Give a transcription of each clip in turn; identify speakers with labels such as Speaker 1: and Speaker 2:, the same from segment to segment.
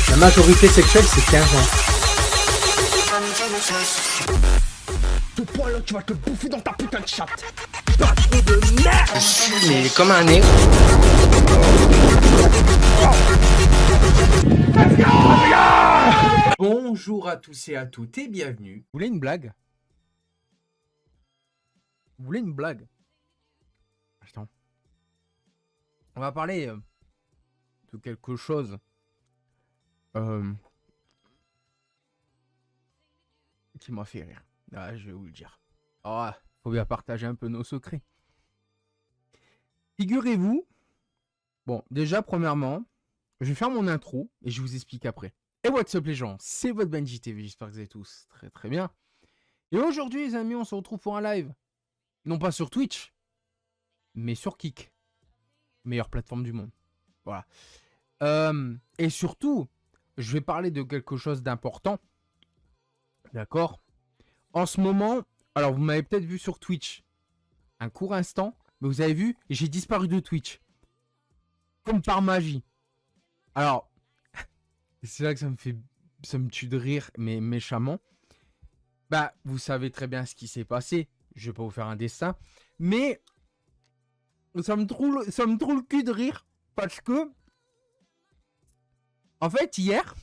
Speaker 1: La majorité sexuelle, c'est 15 ans.
Speaker 2: Ce poil là, tu vas te bouffer dans ta putain de chatte. Pas trop de merde.
Speaker 3: Mais comme un nez.
Speaker 1: Bonjour à tous et à toutes et bienvenue.
Speaker 4: Vous voulez une blague? Vous voulez une blague? Attends. On va parler de quelque chose qui m'a fait rire. Ah, je vais vous le dire. Ah, faut bien partager un peu nos secrets. Figurez-vous, bon, déjà, premièrement, je vais faire mon intro et je vous explique après. Et what's up les gens, c'est votre Benji TV, j'espère que vous allez tous très très bien. Et aujourd'hui les amis, on se retrouve pour un live. Non pas sur Twitch, mais sur Kick. Meilleure plateforme du monde. Voilà. Et surtout, je vais parler de quelque chose d'important. D'accord? En ce moment, alors vous m'avez peut-être vu sur Twitch un court instant, mais vous avez vu, j'ai disparu de Twitch. Comme par magie. Alors, c'est là que ça me tue de rire, mais méchamment. Bah, vous savez très bien ce qui s'est passé. Je vais pas vous faire un dessin. Mais, ça me trouve le cul de rire. Parce que, en fait, hier...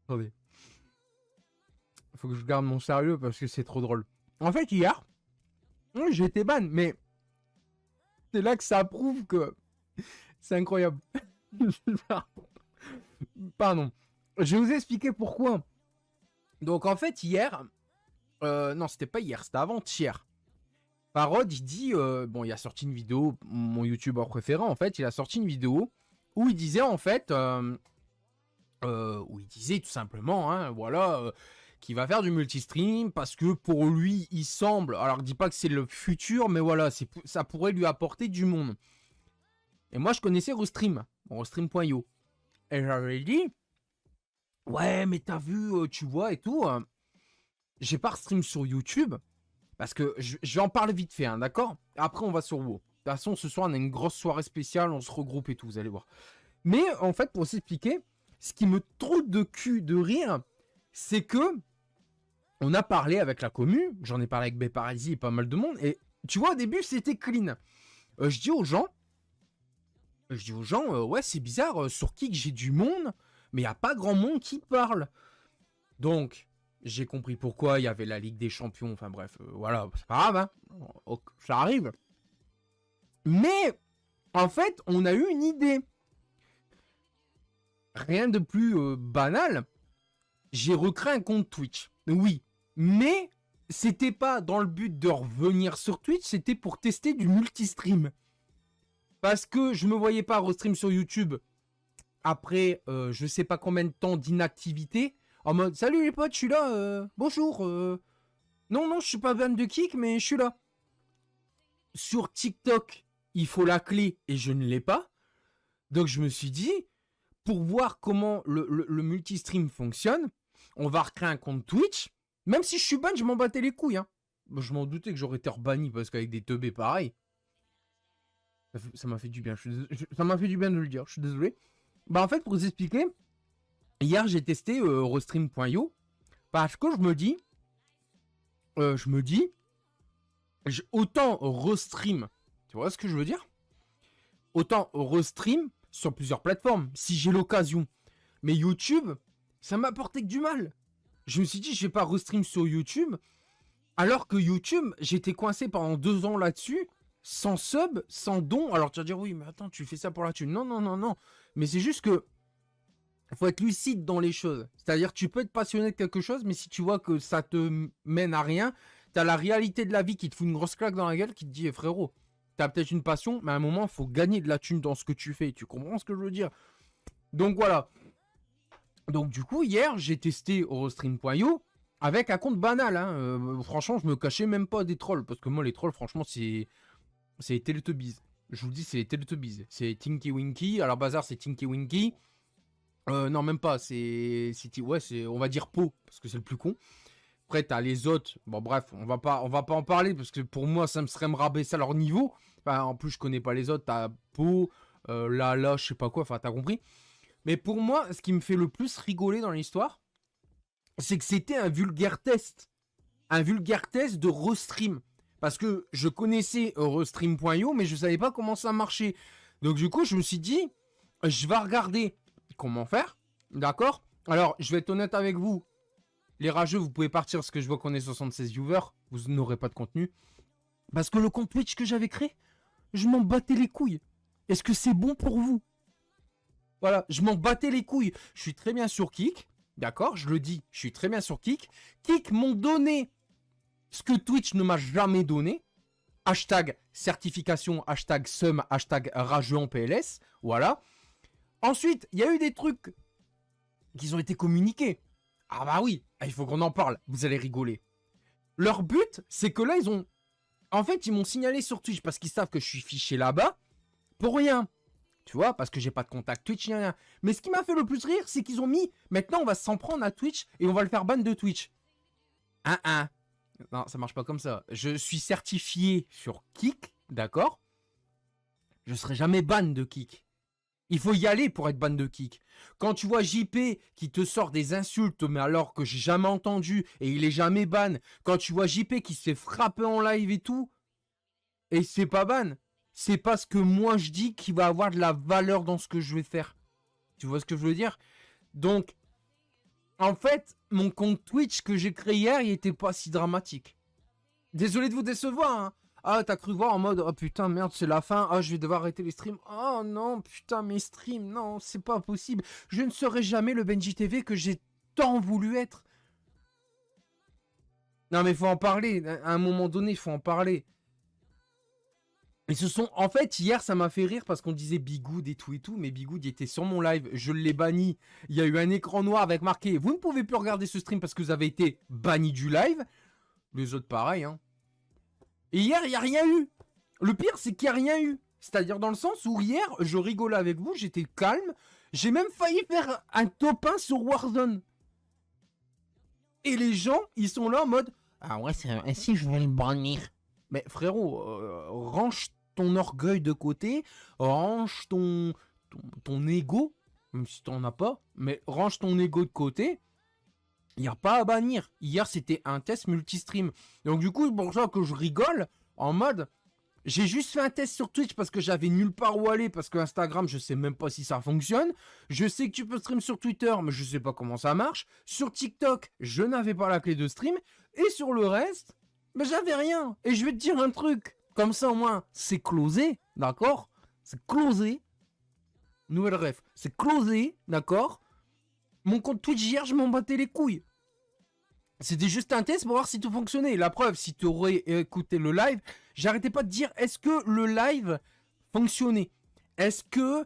Speaker 4: Attendez. Faut que je garde mon sérieux parce que c'est trop drôle. En fait, hier, j'ai été ban, mais c'est là que ça prouve que c'est incroyable. Pardon. Je vais vous expliquer pourquoi. Donc, en fait, hier... non, c'était pas hier, c'était avant-hier. Parod, il dit... bon, il a sorti une vidéo, mon youtubeur préféré, en fait, il a sorti une vidéo où il disait, en fait... où il disait tout simplement, hein, voilà... qu'il va faire du multistream parce que pour lui, il semble... Alors, je dis pas que c'est le futur, mais voilà, ça pourrait lui apporter du monde. Et moi, je connaissais Restream, Restream.io. Et j'avais dit... Ouais, mais t'as vu, tu vois, et tout... j'ai pas Restream sur YouTube, parce que je vais en parler vite fait, hein, d'accord? Après, on va sur WoW. De toute façon, ce soir, on a une grosse soirée spéciale, on se regroupe et tout, vous allez voir. Mais, en fait, pour s'expliquer, ce qui me trouve de cul de rire, c'est que... on a parlé avec la commu, j'en ai parlé avec Béparisi et pas mal de monde, et tu vois, au début, c'était clean. Je dis aux gens, ouais, c'est bizarre, sur Kick, j'ai du monde, mais il n'y a pas grand monde qui parle. Donc, j'ai compris pourquoi il y avait la Ligue des Champions, enfin bref, voilà, c'est pas grave, hein, ça arrive. Mais, en fait, on a eu une idée. Rien de plus banal, j'ai recréé un compte Twitch, oui. Mais c'était pas dans le but de revenir sur Twitch, c'était pour tester du multistream. Parce que je me voyais pas restream sur YouTube après je sais pas combien de temps d'inactivité. En mode, salut les potes, je suis là, bonjour. Non, je suis pas ban de Kick, mais je suis là. Sur TikTok, il faut la clé et je ne l'ai pas. Donc je me suis dit, pour voir comment le multistream fonctionne, on va recréer un compte Twitch. Même si je suis ban, je m'en battais les couilles. Hein. Je m'en doutais que j'aurais été rebanni parce qu'avec des teubés pareil. Ça m'a fait du bien. Ça m'a fait du bien de le dire. Je suis désolé. Bah en fait, pour vous expliquer, hier j'ai testé Restream.io parce que je me dis, autant Restream, tu vois ce que je veux dire? Autant Restream sur plusieurs plateformes si j'ai l'occasion. Mais YouTube, ça m'a apporté que du mal. Je me suis dit, je vais pas restream sur YouTube, alors que YouTube, j'étais coincé pendant 2 ans là-dessus, sans sub, sans don. Alors tu vas dire, oui, mais attends, tu fais ça pour la thune. Non. Mais c'est juste que, faut être lucide dans les choses. C'est-à-dire, tu peux être passionné de quelque chose, mais si tu vois que ça te mène à rien, t'as la réalité de la vie qui te fout une grosse claque dans la gueule, qui te dit, eh, frérot, t'as peut-être une passion, mais à un moment, il faut gagner de la thune dans ce que tu fais. Tu comprends ce que je veux dire? Donc voilà. Donc du coup, hier, j'ai testé Eurostream.io avec un compte banal. Hein. Franchement, je me cachais même pas des trolls. Parce que moi, les trolls, franchement, c'est les Teletubbies. Je vous le dis, c'est les Teletubbies. C'est Tinky Winky. Alors, bazar, c'est Tinky Winky. Non, même pas. Ouais, on va dire Po. Parce que c'est le plus con. Après, t'as les autres. Bon, bref, on va pas en parler. Parce que pour moi, ça me serait me rabaisser à leur niveau. Enfin, en plus, je connais pas les autres. T'as Po, là, je sais pas quoi. Enfin, t'as compris. Mais pour moi, ce qui me fait le plus rigoler dans l'histoire, c'est que c'était un vulgaire test. Un vulgaire test de Restream. Parce que je connaissais Restream.io, mais je savais pas comment ça marchait. Donc du coup, je me suis dit, je vais regarder comment faire. D'accord? Alors, je vais être honnête avec vous. Les rageux, vous pouvez partir parce que je vois qu'on est 76 viewers. Vous n'aurez pas de contenu. Parce que le compte Twitch que j'avais créé, je m'en battais les couilles. Est-ce que c'est bon pour vous? Voilà, je m'en battais les couilles. Je suis très bien sur Kick. D'accord, je le dis, je suis très bien sur Kick. Kick m'ont donné ce que Twitch ne m'a jamais donné. Hashtag certification, hashtag sum, hashtag rageux en PLS. Voilà. Ensuite, il y a eu des trucs qui ont été communiqués. Ah bah oui, il faut qu'on en parle. Vous allez rigoler. Leur but, c'est que là, ils ont... En fait, ils m'ont signalé sur Twitch parce qu'ils savent que je suis fiché là-bas. Pour rien. Tu vois, parce que j'ai pas de contact Twitch, ni rien. Mais ce qui m'a fait le plus rire, c'est qu'ils ont mis... Maintenant, on va s'en prendre à Twitch et on va le faire ban de Twitch. Non, ça marche pas comme ça. Je suis certifié sur Kick, d'accord? Je serai jamais ban de Kick. Il faut y aller pour être ban de Kick. Quand tu vois JP qui te sort des insultes, mais alors que j'ai jamais entendu, et il est jamais ban. Quand tu vois JP qui se fait frapper en live et tout, et c'est pas ban. C'est parce que moi je dis qu'il va avoir de la valeur dans ce que je vais faire. Tu vois ce que je veux dire? Donc, en fait, mon compte Twitch que j'ai créé hier, il était pas si dramatique. Désolé de vous décevoir, hein. Ah, t'as cru voir en mode, oh putain, merde, c'est la fin. Ah, je vais devoir arrêter les streams. Oh non, putain, mes streams, non, c'est pas possible. Je ne serai jamais le Benji TV que j'ai tant voulu être. Non, mais faut en parler. À un moment donné, il faut en parler. Et ce sont... En fait, hier, ça m'a fait rire parce qu'on disait Bigoud et tout, mais Bigoud, il était sur mon live. Je l'ai banni. Il y a eu un écran noir avec marqué, vous ne pouvez plus regarder ce stream parce que vous avez été banni du live. Les autres, pareil, hein. Et hier, il n'y a rien eu. Le pire, c'est qu'il n'y a rien eu. C'est-à-dire dans le sens où hier, je rigolais avec vous, j'étais calme. J'ai même failli faire un top 1 sur Warzone. Et les gens, ils sont là en mode... Ah ouais, c'est ainsi, je vais le bannir. Mais frérot, range ton orgueil de côté. Range ton ego. Même si t'en as pas. Mais range ton ego de côté. Il n'y a pas à bannir. Hier, c'était un test multistream. Donc du coup, c'est pour ça que je rigole en mode... J'ai juste fait un test sur Twitch parce que j'avais nulle part où aller. Parce que Instagram, je sais même pas si ça fonctionne. Je sais que tu peux stream sur Twitter, mais je sais pas comment ça marche. Sur TikTok, je n'avais pas la clé de stream. Et sur le reste, ben, j'avais rien. Et je vais te dire un truc. Comme ça, au moins, c'est closé. D'accord? C'est closé. Nouvelle ref. C'est closé. D'accord? Mon compte Twitch hier, je m'en battais les couilles. C'était juste un test pour voir si tout fonctionnait. La preuve, si tu aurais écouté le live, j'arrêtais pas de dire est-ce que le live fonctionnait? Est-ce que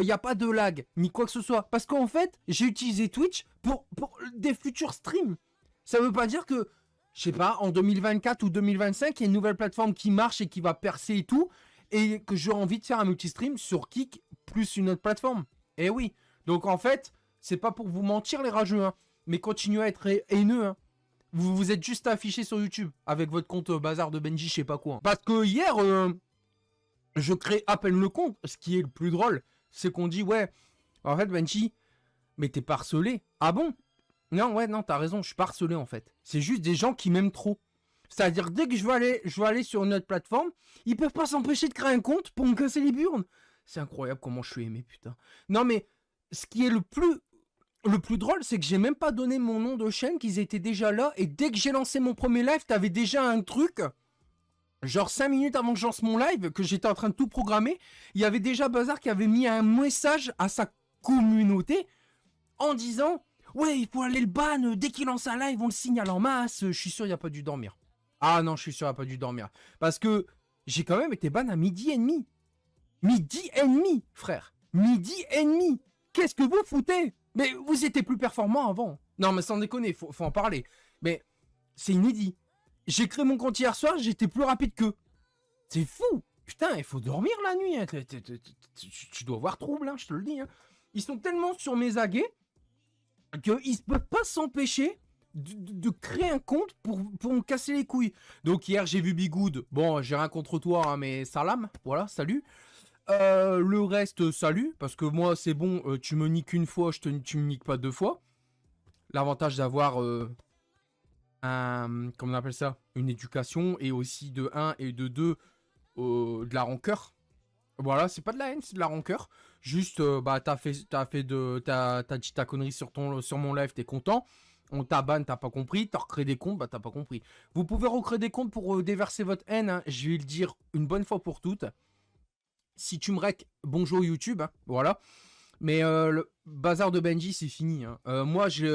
Speaker 4: y a pas de lag? Ni quoi que ce soit. Parce qu'en fait, j'ai utilisé Twitch pour des futurs streams. Ça veut pas dire que, je sais pas, en 2024 ou 2025, il y a une nouvelle plateforme qui marche et qui va percer et tout. Et que j'aurai envie de faire un multistream sur Kick plus une autre plateforme. Eh oui. Donc en fait, c'est pas pour vous mentir les rageux, hein, mais continuez à être haineux, hein. Vous êtes juste affiché sur YouTube avec votre compte bazar de Benji, je sais pas quoi. Parce que hier, je crée à peine le compte. Ce qui est le plus drôle, c'est qu'on dit, ouais, en fait, Benji, mais t'es pas harcelé. Ah bon? Non, ouais, non, t'as raison, je suis pas harcelé en fait. C'est juste des gens qui m'aiment trop. C'est-à-dire, dès que je veux aller sur une autre plateforme, ils peuvent pas s'empêcher de créer un compte pour me casser les burnes. C'est incroyable comment je suis aimé, putain. Non, mais ce qui est le plus drôle, c'est que j'ai même pas donné mon nom de chaîne, qu'ils étaient déjà là. Et dès que j'ai lancé mon premier live, t'avais déjà un truc. Genre 5 minutes avant que je lance mon live, que j'étais en train de tout programmer, il y avait déjà Bazar qui avait mis un message à sa communauté en disant « Ouais, il faut aller le ban, dès qu'il lance un live, on le signale en masse. » Je suis sûr, il n'y a pas dû dormir. Ah non, je suis sûr, il n'y a pas dû dormir. Parce que j'ai quand même été ban à 12h30. 12h30, frère. 12h30. Qu'est-ce que vous foutez? Mais vous étiez plus performant avant. Non, mais sans déconner, faut en parler. Mais c'est inédit. J'ai créé mon compte hier soir, j'étais plus rapide qu'eux. C'est fou. Putain, il faut dormir la nuit. Hein. Tu dois avoir trouble, hein, je te le dis. Hein. Ils sont tellement sur mes aguets qu'ils ne peuvent pas s'empêcher de créer un compte pour me casser les couilles. Donc hier j'ai vu Bigoud. Bon, j'ai rien contre toi, hein, mais salam. Voilà, salut. Le reste, salut. Parce que moi, c'est bon, tu me niques une fois, tu me niques pas deux fois. L'avantage d'avoir comment on appelle ça, une éducation, et aussi de 1 et de 2, de la rancœur. Voilà, c'est pas de la haine, c'est de la rancœur. Juste, bah, t'as dit ta connerie sur mon live, t'es content. On t'a ban, t'as pas compris. T'as recréé des comptes, bah t'as pas compris. Vous pouvez recréer des comptes pour déverser votre haine, hein. Je vais le dire une bonne fois pour toutes. Si tu me rec, bonjour YouTube, hein, voilà. Mais le bazar de Benji, c'est fini, hein. Moi, je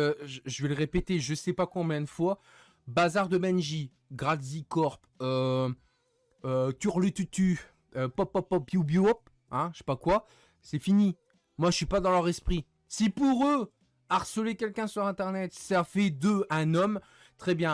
Speaker 4: vais le répéter, je sais pas combien de fois. Bazar de Benji, Grazi Corp, Turlututu, pop pop pop piou piou hop, hein, je sais pas quoi. C'est fini. Moi, je suis pas dans leur esprit. Si pour eux, harceler quelqu'un sur internet, ça fait d'eux un homme, très bien.